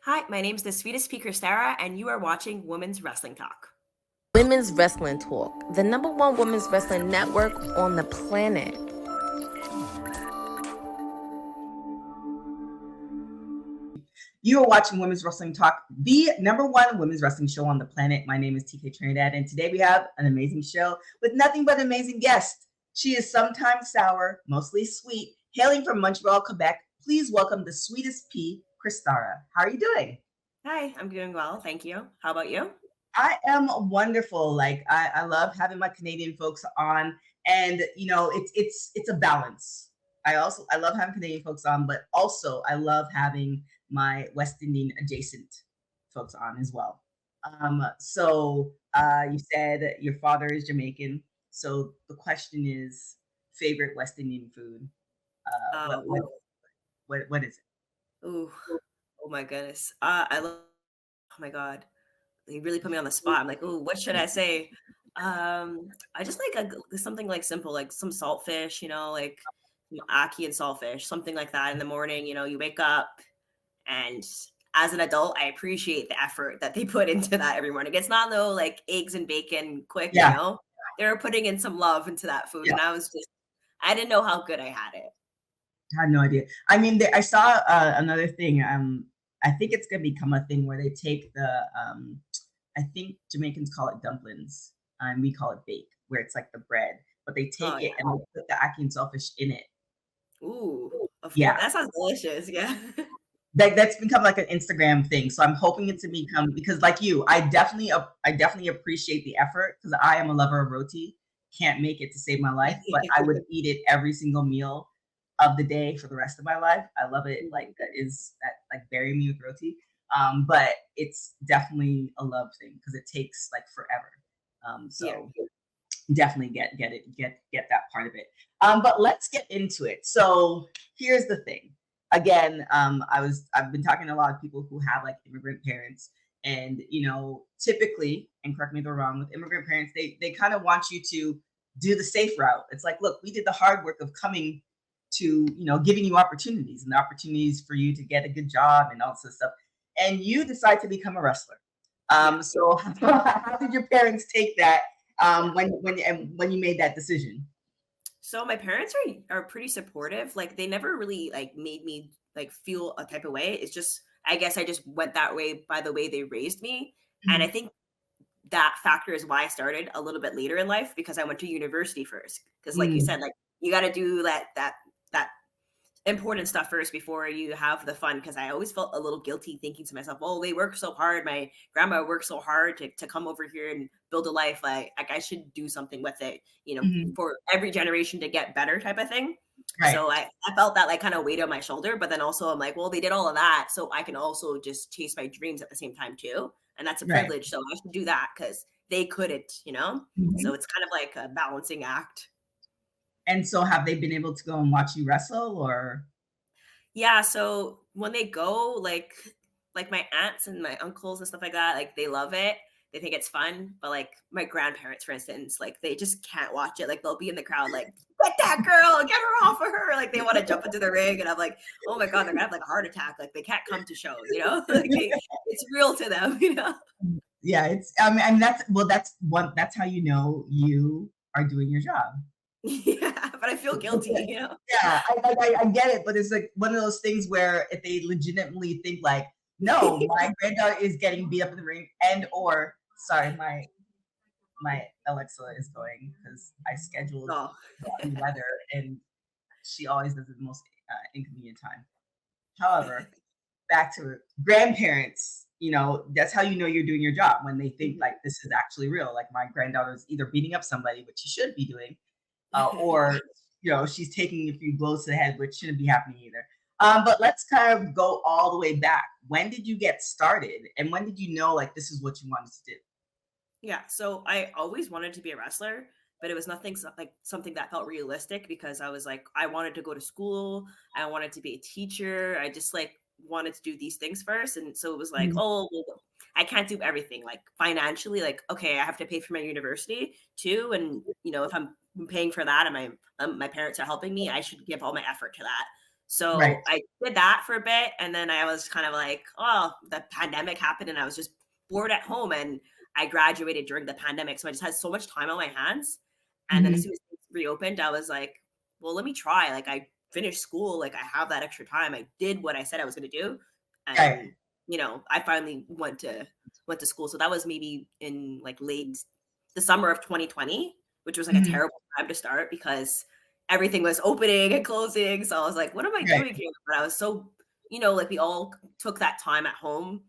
Hi, my name's The Sweetest Pea Kristara, and you are watching Women's Wrestling Talk. Women's Wrestling Talk, the number one women's wrestling network on the planet. You are watching Women's Wrestling Talk, the number one women's wrestling show on the planet. My name is TK Trinidad, and today we have an amazing show with nothing but amazing guests. She is sometimes sour, mostly sweet, hailing from Montreal, Quebec. Please welcome the sweetest pea, Kristara. How are you doing? Hi, I'm doing well, thank you. How about you? I am wonderful. I love having my Canadian folks on, and it's a balance. I love having Canadian folks on, but also I love having my West Indian adjacent folks on as well. You said your father is Jamaican, so the question is favorite West Indian food. Uh, what what Oh, what is ooh, oh my goodness. I love. Oh my god, they really put me on the spot. I'm like, ooh, what should I say? I just like something like simple, like some saltfish. Like ackee and saltfish, something like that in the morning. You wake up, and as an adult, I appreciate the effort that they put into that every morning. It's not though like eggs and bacon quick. Yeah, They were putting in some love into that food, yeah. and I didn't know how good I had it. I had no idea. I mean, I saw another thing. I think it's gonna become a thing where they take I think Jamaicans call it dumplings, and we call it bake, where it's like the bread, but they Oh take it yeah. and they put the ackee and saltfish in it. Ooh, of Yeah, course. That sounds delicious. Yeah. that's become like an Instagram thing. So I'm hoping it to become because, like you, I definitely appreciate the effort because I am a lover of roti. Can't make it to save my life, but I would eat it every single meal of the day for the rest of my life. I love it. Like that like bury me with roti. But it's definitely a love thing because it takes like forever. Yeah. So definitely get that part of it. But let's get into it. So here's the thing. Again, I've been talking to a lot of people who have like immigrant parents, and typically, and correct me if I'm wrong, with immigrant parents, they kind of want you to do the safe route. It's like, look, we did the hard work of coming to giving you opportunities and the opportunities for you to get a good job and all this stuff, and you decide to become a wrestler. Yeah. So how did your parents take that Yeah. when you made that decision? So my parents are pretty supportive. Like they never really like made me like feel a type of way. It's just I guess I just went that way by the way they raised me. And I Mhm. think that factor is why I started a little bit later in life because I went to university first. Because like you Mm, said, like you got to do that important stuff first before you have the fun. Because I always felt a little guilty thinking to myself, "Oh, they work so hard. My grandma worked so hard to come over here and build a life. Like I should do something with it. mhm. For every generation to get better, type of thing." Right, So I felt that like kind of weight on my shoulder, but then also I'm like, well, they did all of that, so I can also just chase my dreams at the same time too, and that's a right. privilege. So I should do that because they couldn't. So Mhm. it's kind of like a balancing act. And so have they been able to go and watch you wrestle or? Yeah, so when they go, like my aunts and my uncles and stuff like that, like they love it. They think it's fun. But like my grandparents, for instance, like they just can't watch it. Like they'll be in the crowd, like, get that girl, get her off of her. Like they want to jump into the ring. And I'm like, oh my God, they're gonna have like a heart attack. Like they can't come to shows. Like it's real to them. Yeah, it's I mean that's how you are doing your job. Yeah, but I feel guilty. Yeah, I get it, but it's like one of those things where if they legitimately think like, no, my granddaughter is getting beat up in the ring, and or sorry, my Alexa is going because I scheduled Oh. the weather, and she always does it the most inconvenient time. However, back to grandparents, that's how you know you're doing your job when they think like this is actually real. Like my granddaughter's either beating up somebody, which she should be doing, or she's taking a few blows to the head, which shouldn't be happening either. But let's kind of go all the way back. When did you get started, and when did you know like this is what you wanted to do? Yeah, so I always wanted to be a wrestler, but it was nothing like something that felt realistic because I was like, I wanted to go to school, I wanted to be a teacher, I just like wanted to do these things first, and so it was like, Mhm. oh, well, I can't do everything. Like financially, like okay, I have to pay for my university too, and if I'm paying for that and my parents are helping me, I should give all my effort to that. So Right. I did that for a bit, and then I was kind of like, oh, the pandemic happened, and I was just bored at home, and I graduated during the pandemic, so I just had so much time on my hands. And then as Hmm. soon as things reopened, I was like, well, let me try. Like I finished school, like I have that extra time. I did what I said I was going to do, Right. and I finally went to school. So that was maybe in like late the summer of 2020, which was like a Hmm. terrible time to start because everything was opening and closing. So I was like, what am I Right. doing here? But I was so, like we all took that time at home,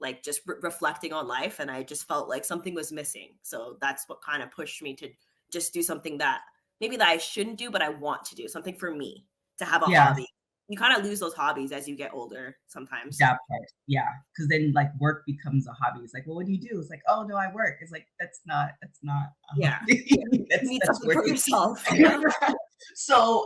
like just reflecting on life. And I just felt like something was missing. So that's what kind of pushed me to just do something that maybe that I shouldn't do, but I want to do something for me to have a Yeah. hobby. You kind of lose those hobbies as you get older sometimes. That part. Yeah. Because then like work becomes a hobby. It's like, well, what do you do? It's like, oh no, I work. It's like that's not a Yeah. hobby. You that's need that's something work. for yourself. So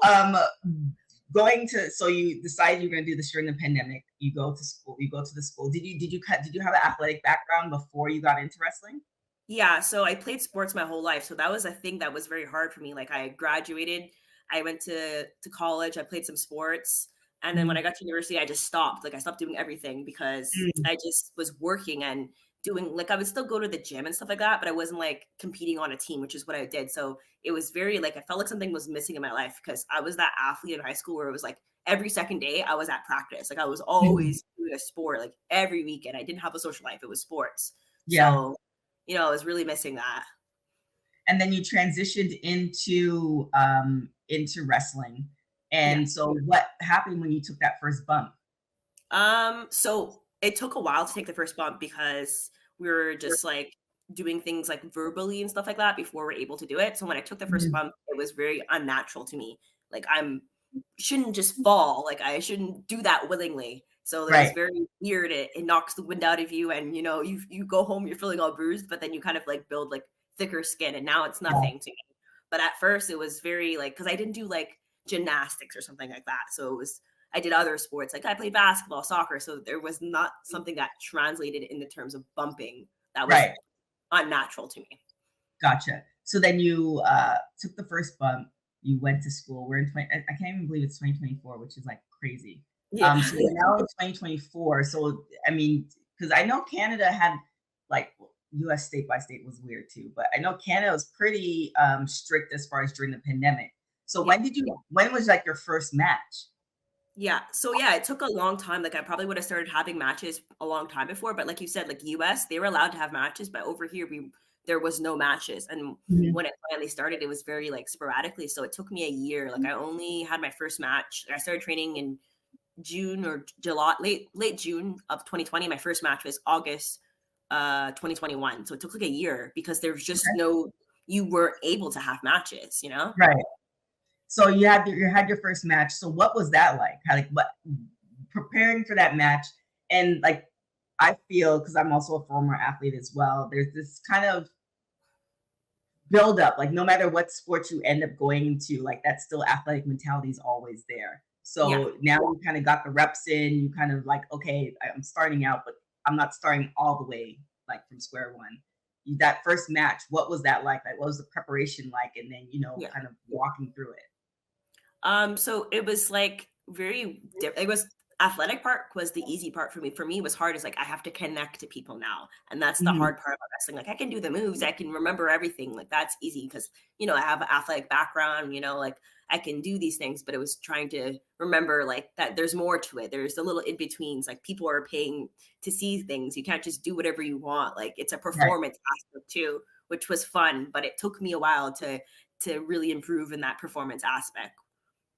so you decide you're going to do this during the pandemic. You go to school. You go to the school. Did you have an athletic background before you got into wrestling? Yeah, so I played sports my whole life. So that was a thing that was very hard for me. Like I graduated, I went to college, I played some sports, and then when I Mhm. got to university, I just stopped. Like I stopped doing everything because Mm. I just was working and doing like I would still go to the gym and stuff like that, but I wasn't like competing on a team, which is what I did. So it was very like I felt like something was missing in my life because I was that athlete in high school where it was like every second day I was at practice. Like I was Mhm. always doing a sport, like every weekend. I didn't have a social life. It was sports. Yeah. So I was really missing that. And then you transitioned into wrestling. Yeah. And so what happened when you took that first bump? So it took a while to take the first bump because we were just like doing things like verbally and stuff like that before we're able to do it. So when I took the first Mhm. bump, it was very unnatural to me. Like I'm shouldn't just fall. Like I shouldn't do that willingly. So it was Right. very weird. It knocks the wind out of you and you go home, you're feeling all bruised, but then you kind of like build like thicker skin and now it's Yeah. nothing to me. But at first it was very like because I didn't do like gymnastics or something like that. So it was I did other sports, like I played basketball, soccer, so there was not something that translated in the terms of bumping that was Right. unnatural to me. Gotcha. So then you took the first bump. You went to school. We're in 20, I can't even believe it's 2024, which is like crazy. Yeah. So we're now in 2024. So I mean, because I know Canada had like US state by state was weird too, but I know Canada was pretty strict as far as during the pandemic. So Yeah. when was like your first match? Yeah. So yeah, it took a long time. Like I probably would have started having matches a long time before, but like you said, like US, they were allowed to have matches, but over here there was no matches. And Mhm. when it finally started, it was very like sporadically. So it took me a year. Like I only had my first match. I started training in June or July, late June of 2020. My first match was August 2021. So it took like a year because there's just Okay. no you weren't able to have matches. Right. So you had your first match. So what was that like? How like what preparing for that match and like I feel because I'm also a former athlete as well. There's this kind of build up, like no matter what sport you end up going into, like that still athletic mentality is always there. Yeah. So now you kind of got the reps in. You kind of like, okay, I'm starting out, but I'm not starting all the way like from square one. That first match, what was that like? Like, what was the preparation like? And then Yeah. kind of walking through it. So it was like it was athletic part was the easy part for me. For me, it was hard is like I have to connect to people now. And that's the Mhm. hard part about wrestling. Like I can do the moves, I can remember everything. Like that's easy because I have an athletic background, like I can do these things, but it was trying to remember like that there's more to it. There's the little in-betweens, like people are paying to see things. You can't just do whatever you want. Like it's a Right. performance aspect too, which was fun, but it took me a while to really improve in that performance aspect.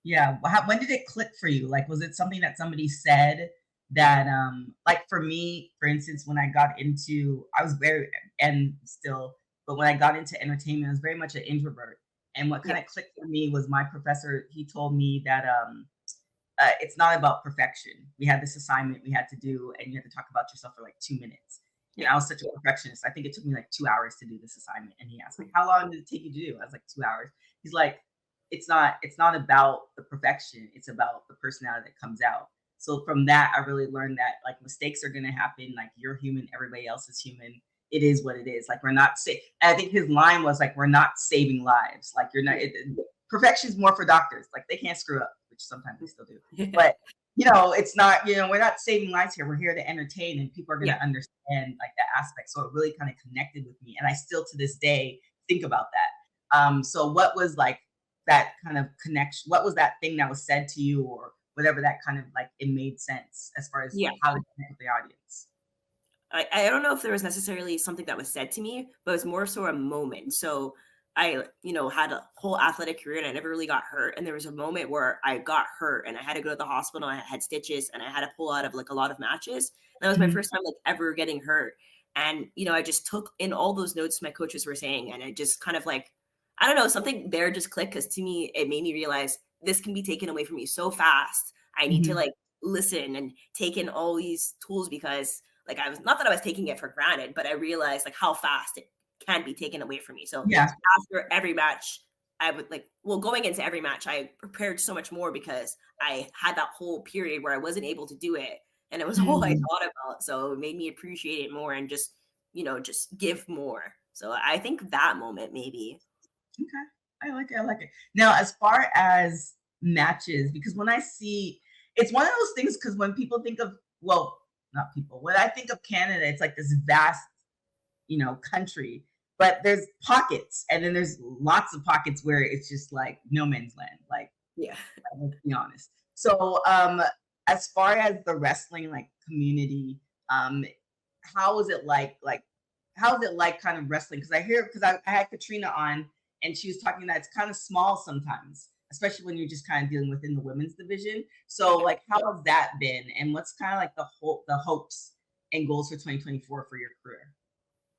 Yeah. When did it click for you? Like, was it something that somebody said that, like for me, for instance, when I got into, I was very, and still, but when I got into entertainment, I was very much an introvert. And what kind Yeah. of clicked for me was my professor, he told me that it's not about perfection. We had this assignment we had to do, and you had to talk about yourself for like 2 minutes. And Yeah. I was such a perfectionist. I think it took me like 2 hours to do this assignment. And he asked me, "How long did it take you to do?" I was like, 2 hours. He's like, it's not about the perfection. It's about the personality that comes out. So from that, I really learned that like mistakes are gonna happen. Like you're human, everybody else is human. It is what it is. Like we're not I think his line was like, "We're not saving lives. Like you're not." Perfection is more for doctors. Like they can't screw up. which sometimes we still do. But it's not, we're not saving lives here. We're here to entertain, and people are going Yeah. to understand like that aspect. So it really kind of connected with me, and I still to this day think about that. So what was like that kind of connection? What was that thing that was said to you, or whatever that kind of like it made sense as far as Yeah. how to connect with the audience? I don't know if there was necessarily something that was said to me, but it was more so a moment. So I, had a whole athletic career and I never really got hurt. And there was a moment where I got hurt and I had to go to the hospital. I had stitches and I had to pull out of like a lot of matches. And that was my Mhm. first time like ever getting hurt. And, I just took in all those notes my coaches were saying. And it just kind of like, I don't know, something there just clicked because to me, it made me realize this can be taken away from me so fast. I need to Mhm. like listen and take in all these tools because like I was not that I was taking it for granted, but I realized like how fast it can be taken away from me. So Yeah. after every match, I would going into every match, I prepared so much more because I had that whole period where I wasn't able to do it. And it was all I Mhm. thought about. So it made me appreciate it more and just give more. So I think that moment maybe. Okay. I like it. I like it. Now, as far as matches, because when I see it's one of those things, because when people think of, well, not people, when I think of Canada, it's like this vast, country, but there's pockets, and then there's lots of pockets where it's just like no man's land. Like, Yeah. let's be honest. So, as far as the wrestling like community, um, how is it like how is it like kind of wrestling? Because I had Katrina on, and she was talking that it's kind of small sometimes, especially when you're just kind of dealing within the women's division. So like how has that been, and what's kind of like the hopes and goals for 2024 for your career?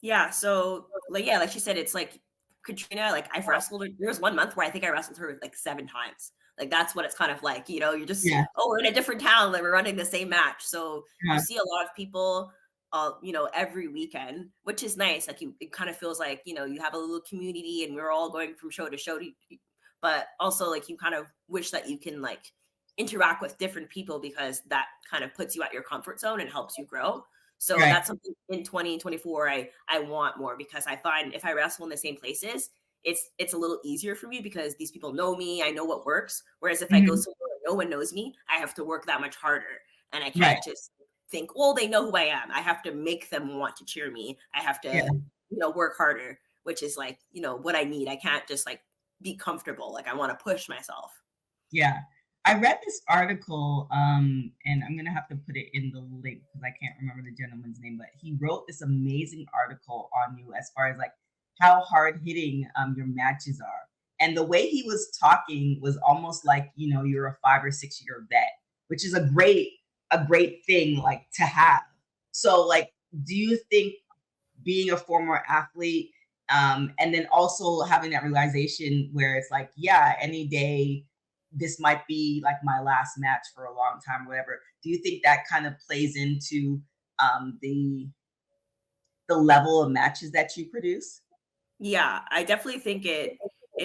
Yeah, so, like she said, it's like Katrina, like, I've wrestled her there was 1 month where I think I wrestled her, like, 7 times. Like, that's what it's kind of like, you're just, Yeah. "Oh, we're in a different town, like, we're running the same match." So, you Yeah. see a lot of people, every weekend, which is nice, like, it kind of feels like, you have a little community and we're all going from show to show but also, like, you kind of wish that you can, like, interact with different people because that kind of puts you at your comfort zone and helps you grow. So Right. that's something in 2024 I want more because I find if I wrestle in the same places, it's a little easier for me because these people know me, I know what works. Whereas if I go Mhm. somewhere where no one knows me, I have to work that much harder. And I Right. can't just think, well, they know who I am. I have to make them want to cheer me. I have Yeah. to, work harder, which is like, what I need. I can't just like be comfortable. Like I want to push myself. Yeah. I read this article, and I'm gonna have to put it in the link because I can't remember the gentleman's name, but he wrote this amazing article on you as far as like how hard hitting your matches are. And the way he was talking was almost like, you're a 5 or 6 year vet, which is a great thing like to have. So like, do you think being a former athlete, and then also having that realization where it's like, yeah, any day this might be like my last match for a long time, whatever. Do you think that kind of plays into the level of matches that you produce? Yeah, I definitely think it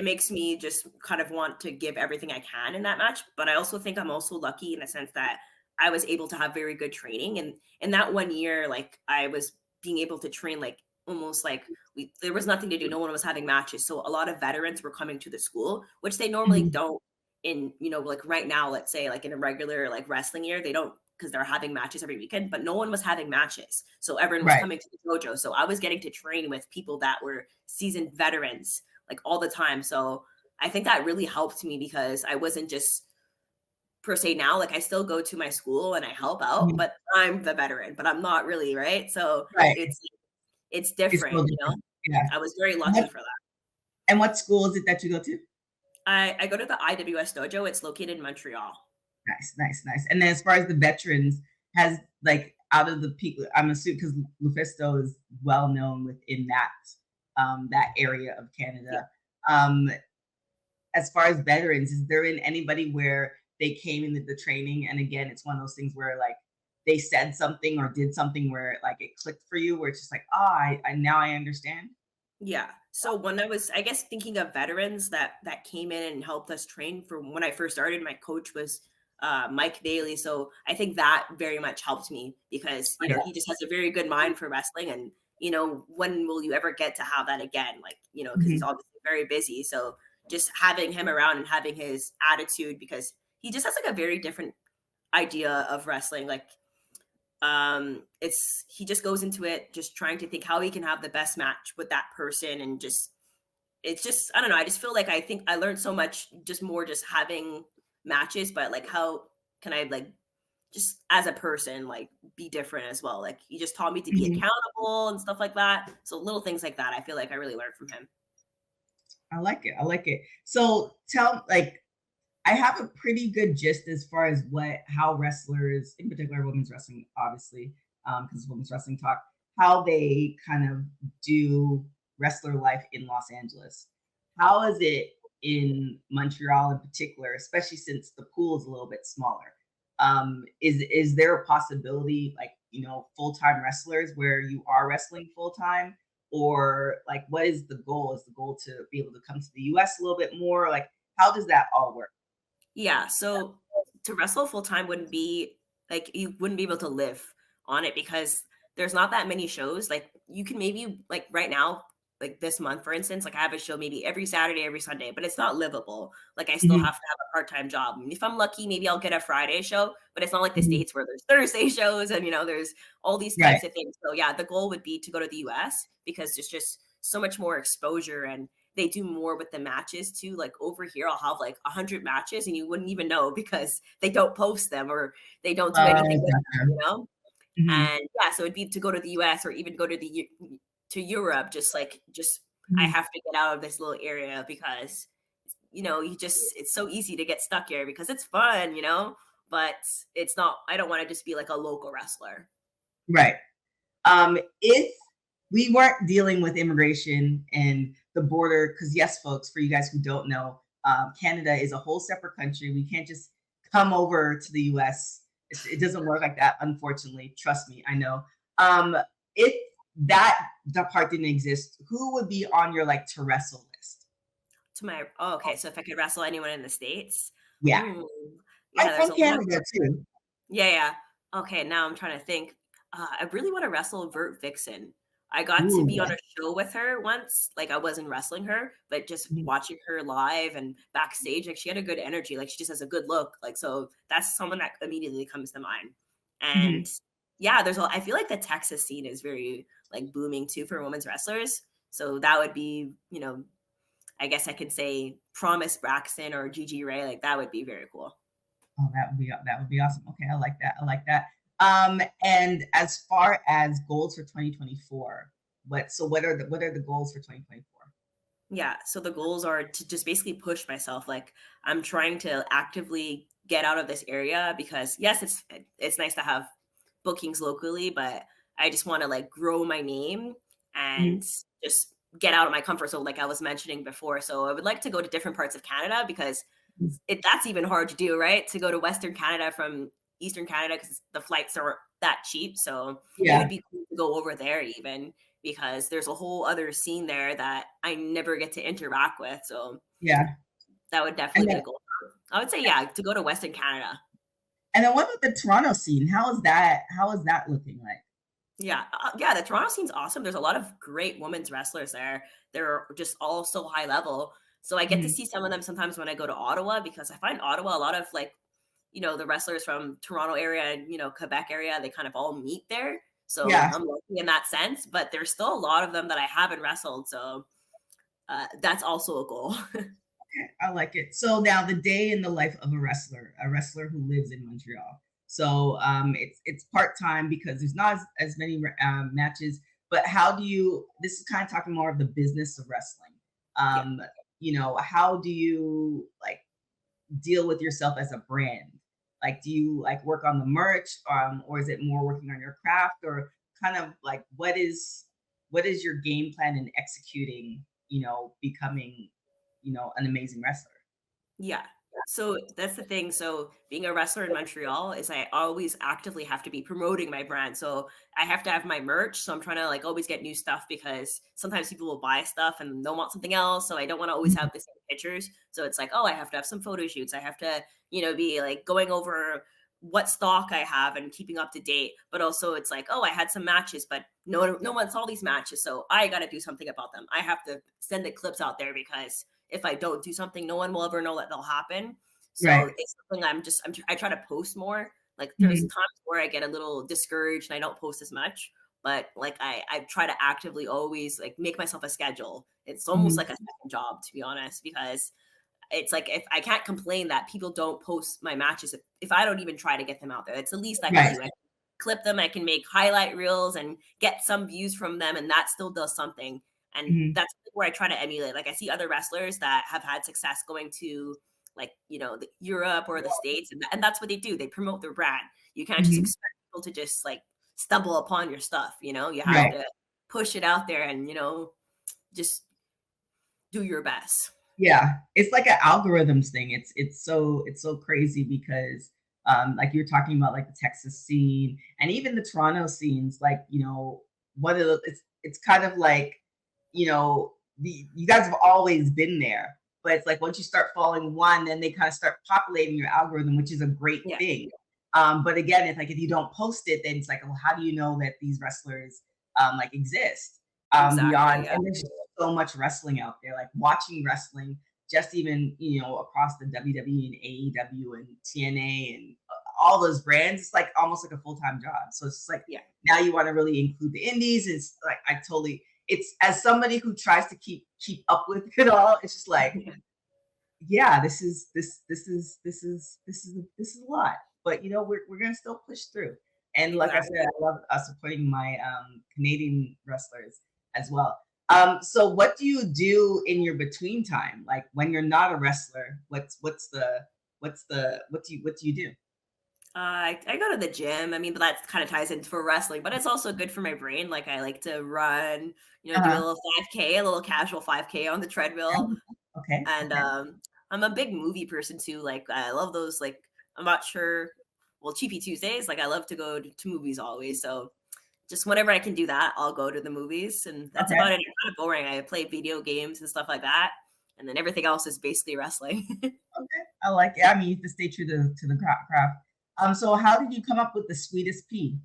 makes me just kind of want to give everything I can in that match, but I also think I'm also lucky in the sense that I was able to have very good training and in that 1 year like I was being able to train like almost like there was nothing to do, no one was having matches. So a lot of veterans were coming to the school, which they normally Mhm. don't in, like right now, let's say like in a regular like wrestling year, they don't because they're having matches every weekend, but no one was having matches. So everyone was Right. coming to the dojo. So I was getting to train with people that were seasoned veterans like all the time. So I think that really helped me because I wasn't just per se now, like I still go to my school and I help out, Mhm. but I'm the veteran, but I'm not really, right? So Right. it's It's different, still different. Yeah. I was very And lucky what, for that. and what school is it that you go to? I go to the IWS dojo. It's located in Montreal. Nice, nice, nice. And then as far as the veterans, has like out of the people, I'm assuming because Lufisto is well known within that area of Yeah. Canada. Um, as far as veterans, is there been anybody where they came into the training and again, it's one of those things where like they said something or did something where like it clicked for you, where it's just like, I now I understand. Yeah. So when I was, I guess, thinking of veterans that came in and helped us train for when I first started, my coach was Mike Daly. So I think that very much helped me because Oh, yeah. he just has a very good mind for wrestling, and when will you ever get to have that again? Like because he's Mhm. obviously very busy. So just having him around and having his attitude because he just has like a very different idea of wrestling. Like it's he just goes into it just trying to think how he can have the best match with that person, and just it's just I don't know. I just feel like I think I learned so much just more just having matches, but like how can I like just as a person like be different as well. Like he just taught me to be Mhm. accountable and stuff like that. So little things like that, I feel like I really learned from him. I like it. I like it. So tell like I have a pretty good gist as far as what how wrestlers, in particular women's wrestling, obviously, because women's wrestling talk, how they kind of do wrestler life in Los Angeles. How is it in Montreal in particular, especially since the pool is a little bit smaller? Is there a possibility, like full time wrestlers where you are wrestling full time, or like what is the goal? Is the goal to be able to come to the U.S. a little bit more? Like, how does that all work? Yeah, so to wrestle full time wouldn't be like you wouldn't be able to live on it because there's not that many shows. Like you can maybe like right now, like this month, for instance, like I have a show maybe every Saturday, every Sunday, but it's not livable. Like I still Mhm, have to have a part-time job. And if I'm lucky, maybe I'll get a Friday show, but it's not like the mhm. States where there's Thursday shows and there's all these Right. types of things. So yeah, the goal would be to go to the US because there's just so much more exposure, and they do more with the matches too. Like over here, I'll have like 100 matches and you wouldn't even know because they don't post them or they don't do anything with Gotcha. them. Mhm, And yeah, so it'd be to go to the US or even go to to Europe, just I mhm. have to get out of this little area because you just it's so easy to get stuck here because it's fun, but it's not I don't want to just be like a local wrestler. Right. If we weren't dealing with immigration and the border, because yes, folks, for you guys who don't know, Canada is a whole separate country. We can't just come over to the US. It doesn't work like that, unfortunately. Trust me, I know. Um, if that part didn't exist, who would be on your like to wrestle list? To my oh, okay, so if I could wrestle anyone in the States, Yeah, ooh, I'm yeah, there's from a lot of Canada too. yeah, yeah. Okay, now I'm trying to think. I really want to wrestle Vert Vixen. I got to be Ooh. on a show with her once. Like I wasn't wrestling her, but just Mhm, watching her live and backstage, like she had a good energy. Like she just has a good look. Like so that's someone that immediately comes to mind. And mhm. yeah, I feel like the Texas scene is very like booming too for women's wrestlers. So that would be, I guess I could say Promise Braxton or Gigi Ray. Like that would be very cool. Oh, that would be awesome. Okay, I like that. I like that. And as far as goals for 2024, what are the goals for 2024? Yeah, so the goals are to just basically push myself. Like I'm trying to actively get out of this area because yes, it's nice to have bookings locally, but I just want to like grow my name and Mhm, just get out of my comfort zone like I was mentioning before. So I would like to go to different parts of Canada because mhm. that's even hard to do, right? To go to Western Canada from Eastern Canada because the flights aren't that cheap. So it would Yeah, be cool to go over there even because there's a whole other scene there that I never get to interact with. So yeah. that would And definitely be then a goal. I would say, yeah, to go to Western Canada. and then what about the Toronto scene? How is that looking like? Yeah, yeah, the Toronto scene's awesome. There's a lot of great women's wrestlers there. They're just all so high level. So I get to Mhm. see some of them sometimes when I go to Ottawa because I find Ottawa a lot of like the wrestlers from Toronto area and, Quebec area, they kind of all meet there. So Yeah, I'm lucky in that sense, but there's still a lot of them that I haven't wrestled. So that's also a goal. I like it. So now the day in the life of a wrestler who lives in Montreal. So it's part time because there's not as many matches. But how do you? This is kind of talking more of the business of wrestling. Yeah. Um, how do you like deal with yourself as a brand? Like, do you like work on the merch, or is it more working on your craft, or kind of like what is your game plan in executing, becoming, an amazing wrestler? Yeah. So that's the thing. So being a wrestler in Montreal is I always actively have to be promoting my brand. So I have to have my merch. So I'm trying to like always get new stuff because sometimes people will buy stuff and they'll want something else. So I don't want to always Mhm. have the same pictures. So it's like, oh, I have to have some photo shoots. I have to, be like going over what stock I have and keeping up to date. But also it's like, oh, I had some matches, but no one saw these matches. So I gotta do something about them. I have to send the clips out there because if I don't do something, no one will ever know that they'll happen. So Right. it's something I try to post more. Like there's Mhm. times where I get a little discouraged and I don't post as much, but like I try to actively always like make myself a schedule. It's almost Mhm. like a second job, to be honest, because it's like if I can't complain that people don't post my matches if I don't even try to get them out there. It's the least I can Right. do. I can clip them, I can make highlight reels and get some views from them, and that still does something. And Mhm. that's where I try to emulate. Like I see other wrestlers that have had success going to like Europe or the States, and that's what they do. They promote their brand. You can't just Mhm. expect people to just like stumble upon your stuff. You have Right. to push it out there and just do your best. Yeah, it's like an algorithms thing. It's so crazy because like you're talking about like the Texas scene and even the Toronto scenes, like, what are it's kind of like, you guys have always been there, but it's like once you start following one, then they kind of start populating your algorithm, which is a great Yeah, thing. But again, it's like if you don't post it, then it's like, well, how do you know that these wrestlers like exist? exactly. Beyond, Yeah, and there's just so much wrestling out there. Like watching wrestling, just even across the WWE and AEW and TNA and all those brands, it's like almost like a full time job. So it's just like yeah, now you want to really include the indies. It's like I totally. It's as somebody who tries to keep up with it all. It's just like, yeah, this is a lot, but we're gonna still push through. And like I said, exactly. I love supporting my Canadian wrestlers as well. So what do you do in your between time? Like when you're not a wrestler, what do you do? I go to the gym. I mean, but that kind of ties into for wrestling, but it's also good for my brain. Like I like to run, do a Uh-huh. little 5K, a little casual 5K on the treadmill. Okay. And Okay. I'm a big movie person too. Like I love those. Like I'm not sure. Well, Cheapy Tuesdays. Like I love to go to movies always. So just whenever I can do that, I'll go to the movies, and that's Okay. about it. It's kind of boring. I play video games and stuff like that, and then everything else is basically wrestling. Okay. I like it. I mean, you have to stay true to the craft. So how did you come up with the sweetest pea?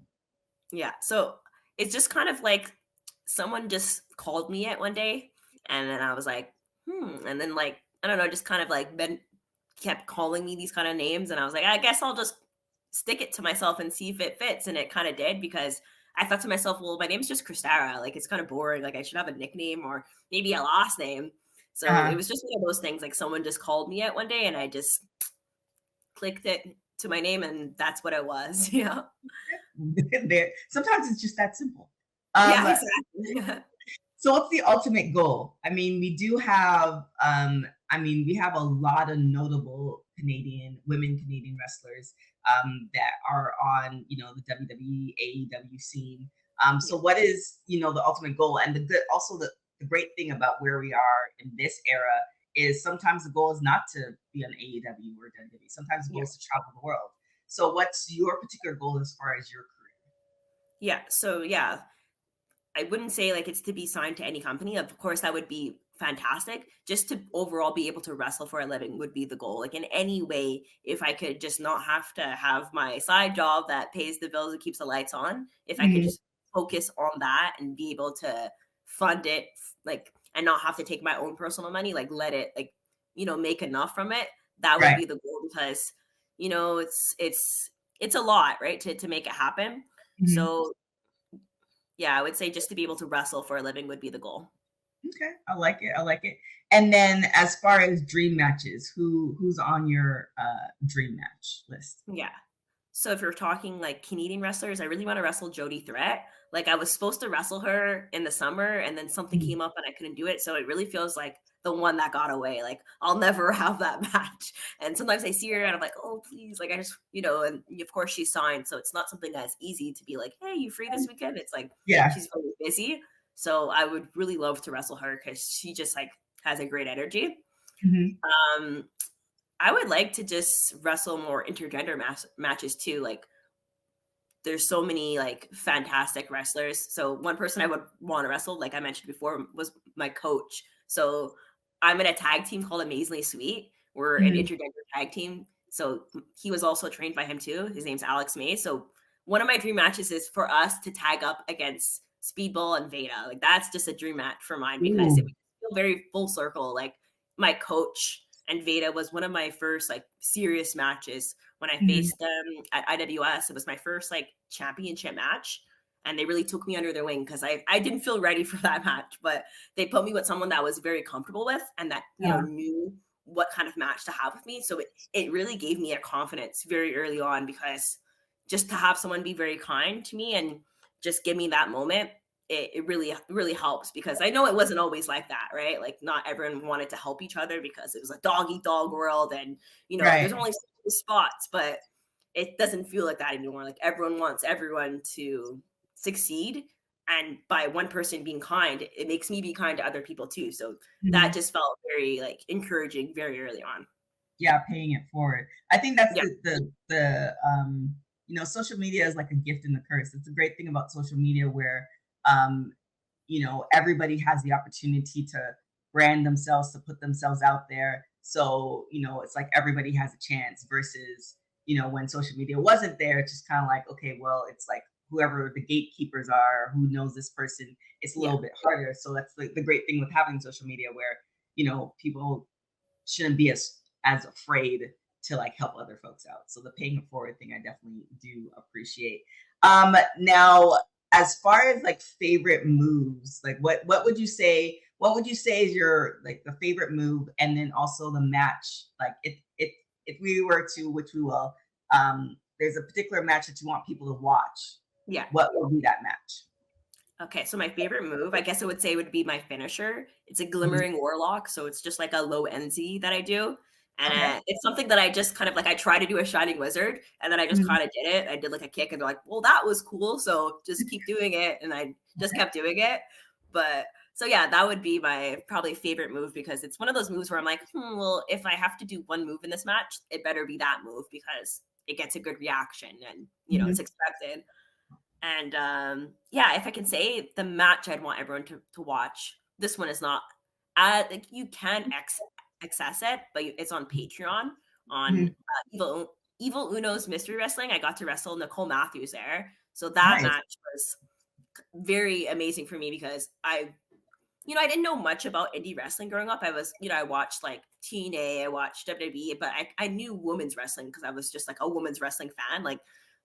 Yeah. So it's just kind of like someone just called me it one day, and then I was like, and then like I don't know, just kind of like been kept calling me these kind of names, and I was like, I guess I'll just stick it to myself and see if it fits, and it kind of did because I thought to myself, well, my name's just Kristara, like it's kind of boring, like I should have a nickname or maybe a last name. So it Uh, was just one of those things, like someone just called me it one day, and I just clicked it to my name, and that's what it was. Yeah, there. Sometimes it's just that simple. yeah, Um, exactly. so what's the ultimate goal? I mean, we do have, we have a lot of notable Canadian wrestlers that are on, the WWE, AEW scene. Yeah. So what is, the ultimate goal? And also the great thing about where we are in this era is sometimes the goal is not to be on AEW or WWE. Sometimes the goal Yeah. is to travel the world. So what's your particular goal as far as your Yeah. So yeah, I wouldn't say like it's to be signed to any company. Of course, that would be fantastic. Just to overall be able to wrestle for a living would be the goal. Like in any way, if I could just not have to have my side job that pays the bills and keeps the lights on, if I could career? just focus on that and be able to fund it, like, and not have to take my own personal money, like let it like, make enough from it, that would Right. be the goal because, it's a lot, right? To make it happen. Mhm. So yeah, I would say just to be able to wrestle for a living would be the goal. Okay, I like it. I like it. And then as far as dream matches, who's on your dream match list? Yeah. So if you're talking like Canadian wrestlers, I really want to wrestle Jody Threat. Like I was supposed to wrestle her in the summer and then something Mhm. came up and I couldn't do it. So it really feels like the one that got away. Like I'll never have that match. And sometimes I see her and I'm like, oh please, like I just, and of course she's signed. So it's not something that's easy to be like, hey, you free this weekend? It's like Yeah. she's very busy. So I would really love to wrestle her because she just like has a great energy. Mhm. Um, I would like to just wrestle more intergender matches too. Like there's so many like fantastic wrestlers. So one person I would want to wrestle, like I mentioned before, was my coach. So I'm in a tag team called Amazingly Sweet. We're an Mhm. intergender tag team. So he was also trained by him too. His name's Alex May. So one of my dream matches is for us to tag up against Speedball and Veda. Like that's just a dream match for mine because it Ooh. would feel very full circle. Like my coach and Veda was one of my first like serious matches when I Mhm. faced them at IWS. It was my first like championship match, and they really took me under their wing because I didn't feel ready for that match, but they put me with someone that was very comfortable with and that knew what kind of match to have with me. So it really gave me a confidence very early on, because just to have someone be very kind to me and just give me that moment, it really helps, because I know it wasn't always like that, right? Like not everyone wanted to help each other because it was a dog eat dog world, and Right. there's only so many spots, but it doesn't feel like that anymore. Like everyone wants everyone to succeed, and by one person being kind, it makes me be kind to other people too. So that Mhm. just felt very like encouraging very early on. Yeah, paying it forward. I think that's Yeah, social media is like a gift and a curse. It's a great thing about social media where um, everybody has the opportunity to brand themselves, to put themselves out there. So, it's like everybody has a chance versus, when social media wasn't there, it's just kind of like, okay, well, it's like whoever the gatekeepers are, who knows this person, it's a yeah, little bit harder. So that's the great thing with having social media where, people shouldn't be as afraid to like help other folks out. So the paying it forward thing I definitely do appreciate. Now as far as like favorite moves, like what would you say is your like the favorite move, and then also the match, like if we were to, which we will, there's a particular match that you want people to watch, yeah. what would be that match? Okay, so my favorite move, I guess I would say, would be my finisher. It's a Mhm. glimmering warlock, so it's just like a low NZ that I do, and Okay. it's something that I just kind of like. I try to do a shining wizard, and then I just Mhm. kind of did it. I did like a kick, and they're like, "Well, that was cool, so just keep doing it," and I just Okay. kept doing it. But so yeah, that would be my probably favorite move, because it's one of those moves where I'm like, well, if I have to do one move in this match, it better be that move because it gets a good reaction and it's Mhm. expected. And yeah, if I can say the match I'd want everyone to watch, this one is not like you can access it, but it's on Patreon on Mhm. Evil Uno's Mystery Wrestling. I got to wrestle Nicole Matthews there. So that Nice. match was very amazing for me, because I didn't know much about indie wrestling growing up. I was, I watched like TNA, I watched WWE, but I knew women's wrestling because I was just like a women's wrestling fan. Like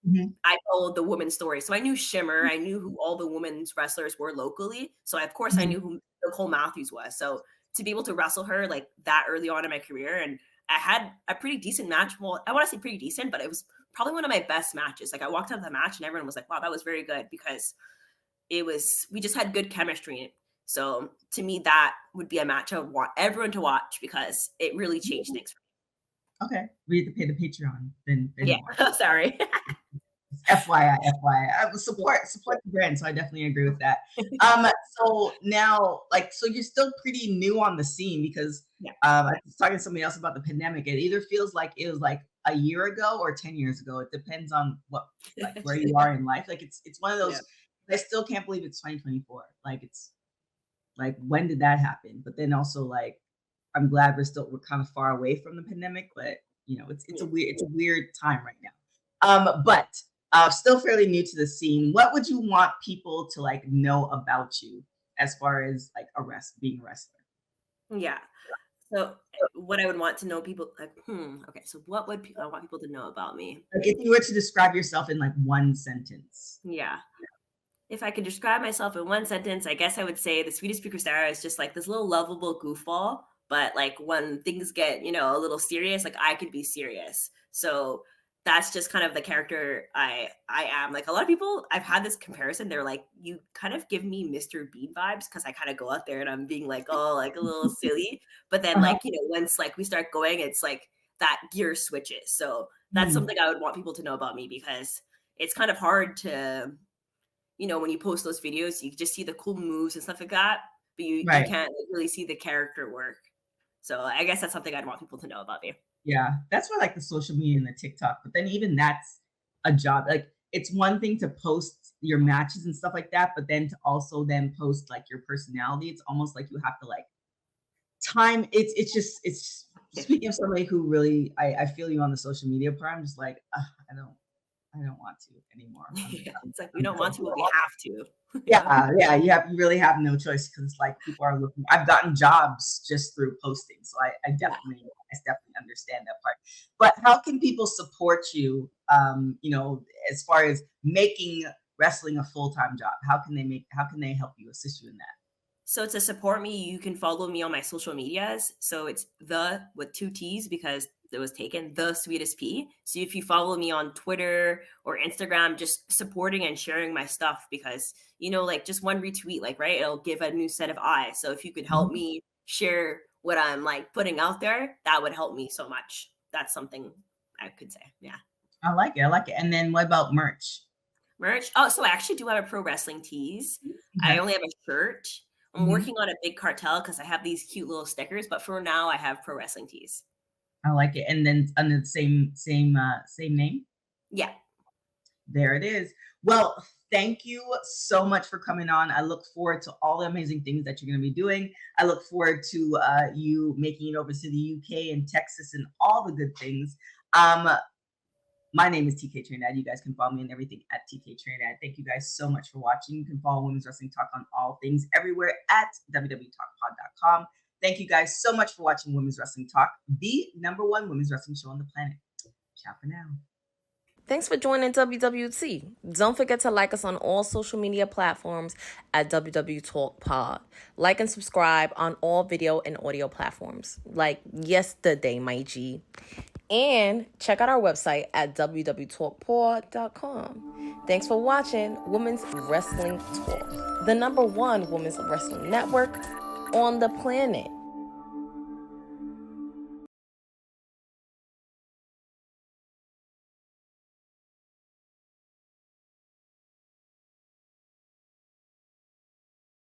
Mhm. I followed the women's story. So I knew Shimmer. I knew who all the women's wrestlers were locally. So of course I Mhm. knew who Nicole Matthews was. So to be able to wrestle her like that early on in my career, and I had a pretty decent match. Well, I want to say pretty decent, but it was probably one of my best matches. Like I walked out of the match and everyone was like, wow, that was very good, because we just had good chemistry. So to me, that would be a match I would want everyone to watch, because it really changed things. Okay. We have to pay the Patreon, then Yeah. watch. Sorry. FYI, FYI. Will support the brand, so I definitely agree with that. So now, like, so you're still pretty new on the scene because Yeah. I was talking to somebody else about the pandemic. It either feels like it was like a year ago or 10 years ago. It depends on like where you are in life. Like it's one of Yeah. those. I still can't believe it's 2024. Like it's like when did that happen? But then also like I'm glad we're kind of far away from the pandemic, but Yeah. it's a weird time right now. But still fairly new to the scene. What would you want people to like know about you as far as like being a wrestler? Yeah. So, what I would want to know people like, okay, so what would I want people to know about me? Like if you were to describe yourself in like one sentence. Yeah. If I could describe myself in one sentence, I guess I would say the sweetest Pea Kristara is just like this little lovable goofball. But like when things get, a little serious, like I could be serious. So that's just kind of the character I am. Like a lot of people, I've had this comparison. They're like, you kind of give me Mr. Bean vibes, because I kind of go out there and I'm being like, oh, like a little silly. But then Uh-huh. like, once like we start going, it's like that gear switches. So that's Mm, something I would want people to know about me, because it's kind of hard to when you post those videos, you just see the cool moves and stuff like that, but you right. can't like, really see the character work. So I guess that's something I'd want people to know about me. Yeah. That's where like the social media and the TikTok, but then even that's a job. Like it's one thing to post your matches and stuff like that, but then to also then post like your personality, it's almost like you have to like time it's speaking of somebody who really I feel you on the social media part. I'm just like "Ugh, I don't want to anymore. Yeah, it's like we I'm don't want to, done." but we have to. Yeah. Yeah, you really have no choice because it's like people are looking. I've gotten jobs just through posting, so I Yeah. definitely definitely understand that part. But how can people support you, as far as making wrestling a full-time job? How can they help you, assist you in that? So to support me, you can follow me on my social medias. So it's the with two T's because it was taken, the sweetest P. So if you follow me on Twitter or Instagram, just supporting and sharing my stuff because, like just one retweet, like, right, it'll give a new set of eyes. So if you could help Mhm. me share what I'm like putting out there, that would help me so much. That's something I could say. Yeah. I like it. I like it. And then what about merch? Merch. Oh, so I actually do have a pro wrestling tees. I Okay. only have a shirt. I'm Mhm. working on a big cartel because I have these cute little stickers, but for now I have pro wrestling tees. I like it. And then under the same name. Yeah. There it is. Well, thank you so much for coming on. I look forward to all the amazing things that you're going to be doing. I look forward to you making it over to the UK and Texas and all the good things. Um, my name is TK Trinidad. You guys can follow me and everything at TK Trinidad. Thank you guys so much for watching. You can follow Women's Wrestling Talk on all things everywhere at www.talkpod.com. Thank you guys so much for watching Women's Wrestling Talk, the #1 women's wrestling show on the planet. Ciao for now. Thanks for joining WWT. Don't forget to like us on all social media platforms at WW Talk Pod. Like and subscribe on all video and audio platforms like yesterday, my G. And check out our website at www.talkpod.com. Thanks for watching Women's Wrestling Talk, the #1 women's wrestling network on the planet.